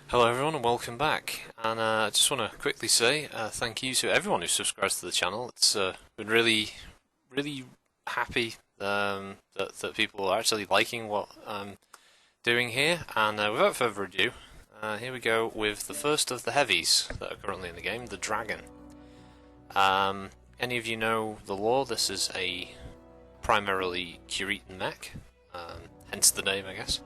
Hello everyone and welcome back, and I just want to quickly say thank you to everyone who subscribes to the channel. It's been really happy that people are actually liking what I'm doing here, and without further ado, here we go with the first of the heavies that are currently in the game, the dragon. Any of you know the lore? This is a primarily Kuritan mech, hence the name I guess.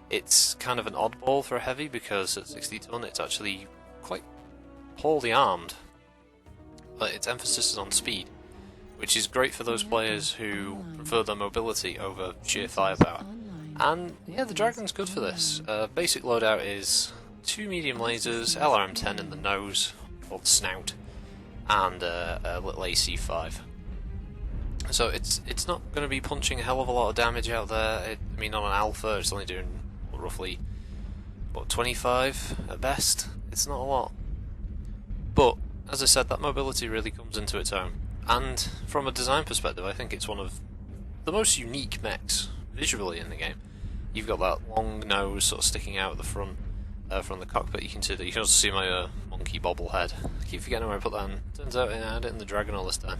It's kind of an oddball for a heavy because at 60 ton it's actually quite poorly armed, but its emphasis is on speed, which is great for those players who prefer their mobility over sheer firepower. And yeah, the dragon's good for this. Basic loadout is 2 medium lasers, LRM-10 in the nose, or the snout, and a little AC-5. So it's not going to be punching a hell of a lot of damage out there. I mean, on an alpha it's only doing roughly, what, 25 at best? It's not a lot. But, as I said, that mobility really comes into its own. And from a design perspective, I think it's one of the most unique mechs visually in the game. You've got that long nose sort of sticking out the front from the cockpit. You can also see my monkey bobblehead. I keep forgetting where I put that in. Turns out I had it in the dragon all this time.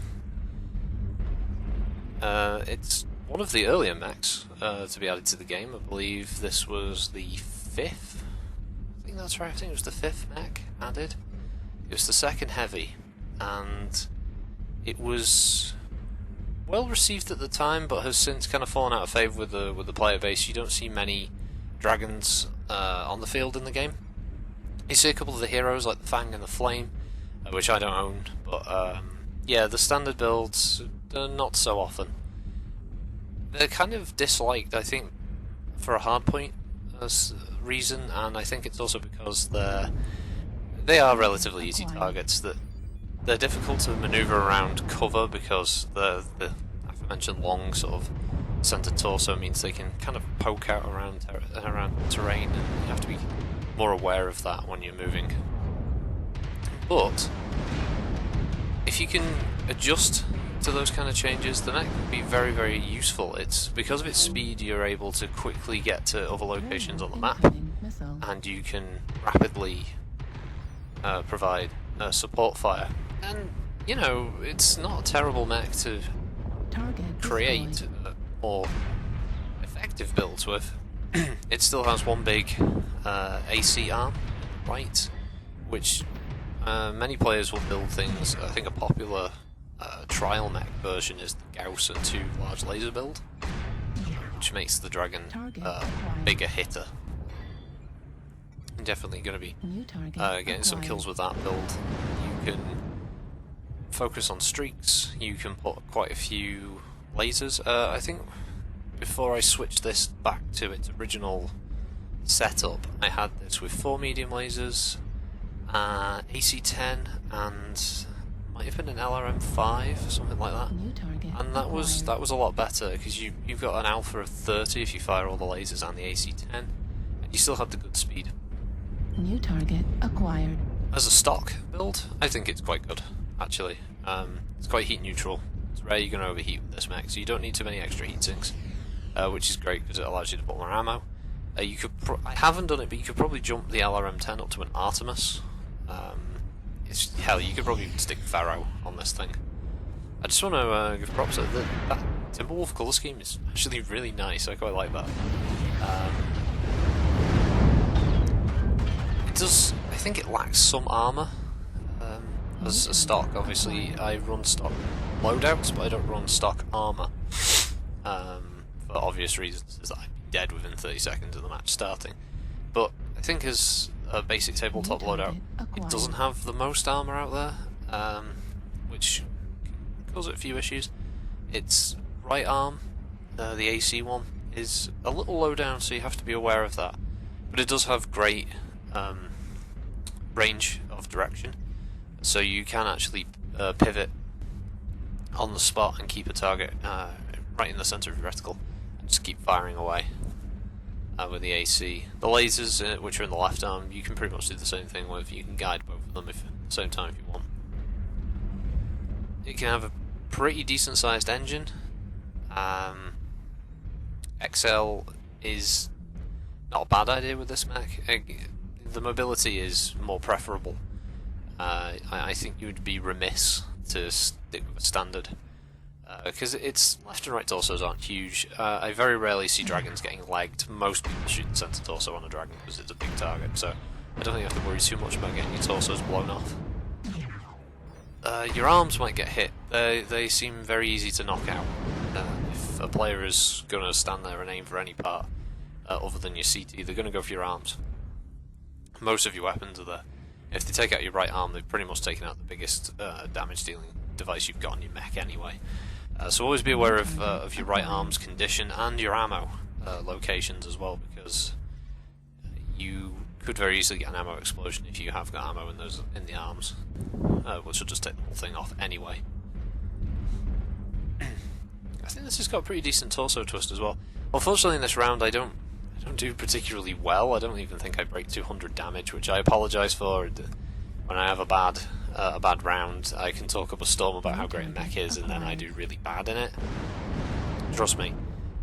It's one of the earlier mechs to be added to the game. I believe this was the 5th. I think that's right. I think it was the 5th mech added. It was the second heavy, and it was well received at the time, but has since kind of fallen out of favour with the player base. You don't see many dragons on the field in the game. You see a couple of the heroes like the Fang and the Flame, which I don't own, but yeah, the standard builds not so often. They're kind of disliked, I think, for a hardpoint reason, and I think it's also because they are relatively easy targets. That they're difficult to manoeuvre around cover because the aforementioned long sort of centre torso means they can kind of poke out around terrain, and you have to be more aware of that when you're moving. But if you can adjust to those kind of changes, the mech can be very useful. It's because of its speed you're able to quickly get to other locations on the map, and you can rapidly provide support fire. And you know, it's not a terrible mech to create more effective builds with. It still has one big AC arm, right, which many players will build things. I think a popular trial mech version is the Gauss and 2 large laser build, which makes the dragon bigger hitter. I'm definitely going to be getting some kills with that build. You can focus on streaks, you can put quite a few lasers. I think before I switched this back to its original setup, I had this with 4 medium lasers, AC-10, and might have been an LRM-5, something like that. And that was a lot better because you've got an alpha of 30 if you fire all the lasers and the AC-10, and you still have the good speed. New target acquired. As a stock build, I think it's quite good, actually. It's quite heat neutral. It's rare you're going to overheat with this mech, so you don't need too many extra heat sinks, which is great because it allows you to put more ammo. I haven't done it, but you could probably jump the LRM-10 up to an Artemis. Hell, you could probably stick Pharaoh on this thing. I just want to give props to that Timberwolf colour scheme is actually really nice. I quite like that. It does. I think it lacks some armour as a stock. Obviously, I run stock loadouts, but I don't run stock armour for obvious reasons. Is that I'd be dead within 30 seconds of the match starting. But I think as a basic tabletop loadout, it doesn't have the most armour out there, which can cause it a few issues. Its right arm, the AC one, is a little low down, so you have to be aware of that. But it does have great range of direction, so you can actually pivot on the spot and keep a target right in the centre of your reticle, and just keep firing away. With the AC. The lasers, which are in the left arm, you can pretty much do the same thing with. You can guide both of them at the same time if you want. It can have a pretty decent sized engine. XL is not a bad idea with this mech. the mobility is more preferable. I think you'd be remiss to stick with standard, because its left and right torsos aren't huge. I very rarely see dragons getting legged. Most people shoot the center torso on a dragon because it's a big target, so I don't think you have to worry too much about getting your torsos blown off. Your arms might get hit. They seem very easy to knock out. If a player is going to stand there and aim for any part other than your CT, they're going to go for your arms. Most of your weapons are there. If they take out your right arm, they've pretty much taken out the biggest damage-dealing device you've got on your mech anyway. So always be aware of your right arm's condition and your ammo locations as well, because you could very easily get an ammo explosion if you have got ammo in the arms, which will just take the whole thing off anyway. I think this has got a pretty decent torso twist as well. Unfortunately, in this round, I don't do particularly well. I don't even think I break 200 damage, which I apologise for. When I have a bad round, I can talk up a storm about how great a mech is, and then I do really bad in it. Trust me,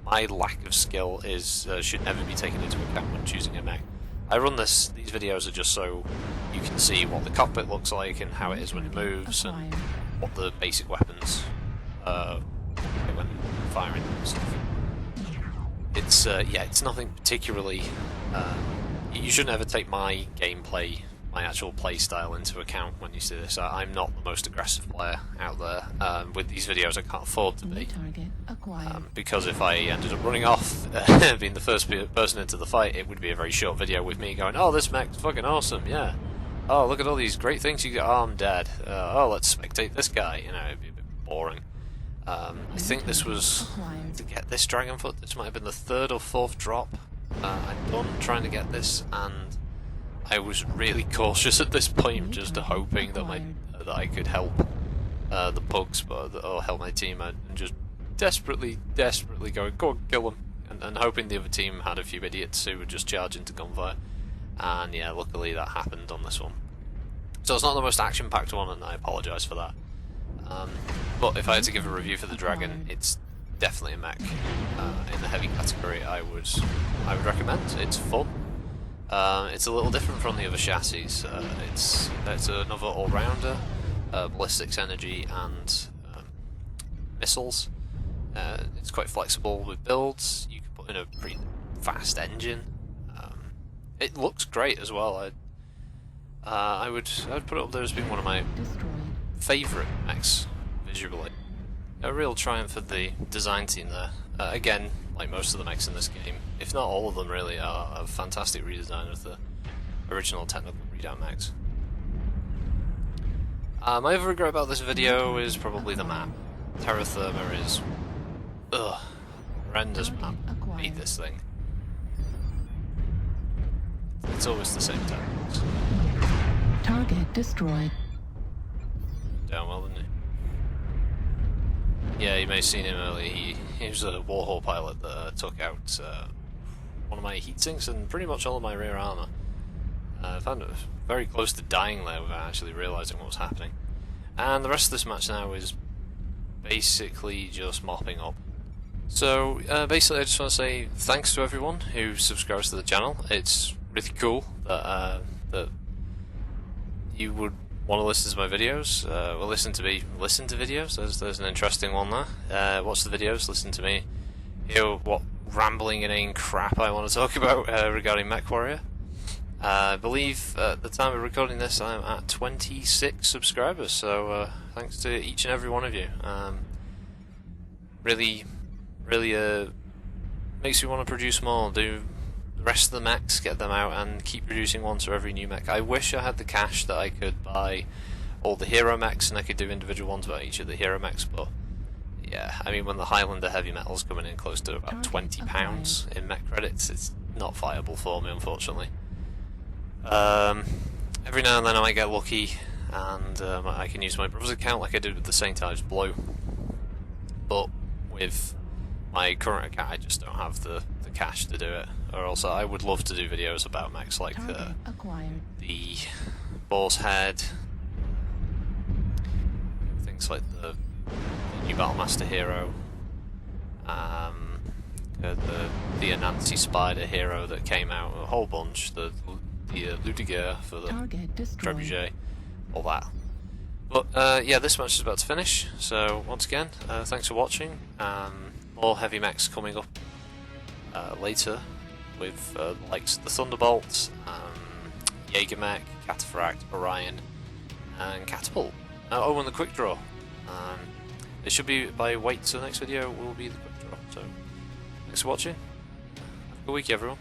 my lack of skill should never be taken into account when choosing a mech. I run these videos are just so you can see what the cockpit looks like and how it is when it moves, and what the basic weapons look like when firing and stuff. It's nothing particularly. You shouldn't ever take my gameplay, my actual play style into account when you see this. I'm not the most aggressive player out there. With these videos, I can't afford to be. Because if I ended up running off, being the first person into the fight, it would be a very short video with me going, "Oh, this mech's fucking awesome, yeah. Oh, look at all these great things you got. Oh, I'm dead. Oh, let's spectate this guy." You know, it'd be a bit boring. I think this was, to get this Dragonfoot, this might have been the 3rd or 4th drop I'd done trying to get this, and I was really cautious at this point, just hoping that I could help the pugs, or help my team out, and just desperately going, "Go on, kill them," and hoping the other team had a few idiots who would just charge into gunfire. And yeah, luckily that happened on this one. So it's not the most action-packed one, and I apologise for that. But if I had to give a review for the Dragon, it's definitely a mech. In the heavy category, I would recommend. It's fun. It's a little different from the other chassis. It's another all-rounder, ballistics, energy, and missiles. It's quite flexible with builds. You can put in a pretty fast engine. It looks great as well. I would put it up there as being one of my favourite mechs visually. A real triumph for the design team there. Again, like most of the mechs in this game, if not all of them really, are a fantastic redesign of the original technical readout mechs. My other regret about this video is probably the map. Terra Firma is horrendous map. I hate this thing. It's always the same tactics. Target destroyed. Down well, didn't he? Yeah, you may have seen him earlier. He was a Warhawk pilot that took out one of my heat sinks and pretty much all of my rear armour. I found it very close to dying there without actually realising what was happening. And the rest of this match now is basically just mopping up. So basically I just want to say thanks to everyone who subscribes to the channel. It's really cool that you would want to listen to my videos, or listen to videos. There's an interesting one there. Watch the videos, listen to me, hear what rambling inane crap I want to talk about regarding Mechwarrior. I believe at the time of recording this I'm at 26 subscribers, so thanks to each and every one of you. Really makes me want to produce more, do the rest of the mechs, get them out, and keep producing ones for every new mech. I wish I had the cash that I could buy all the hero mechs and I could do individual ones about each of the hero mechs, but yeah, I mean, when the Highlander heavy metal's coming in close to about £20 in mech credits, it's not viable for me, unfortunately. Every now and then I might get lucky and I can use my brother's account like I did with the St. Ives Blue, but with my current account I just don't have the cash to do it. Or else I would love to do videos about mechs like the Boar's Head, things like the new Battlemaster hero, the Anansi Spider hero that came out, a whole bunch, the the Ludiger for the Target destroyed. Trebuchet, all that. But yeah, this match is about to finish, so once again, thanks for watching. More heavy mechs coming up later with the likes of the Thunderbolt, Jaeger mech, Cataphract, Orion, and Catapult. Oh, and the Quick Draw. It should be by wait till the next video will be the Quick Draw. So thanks for watching. Have a good week, everyone.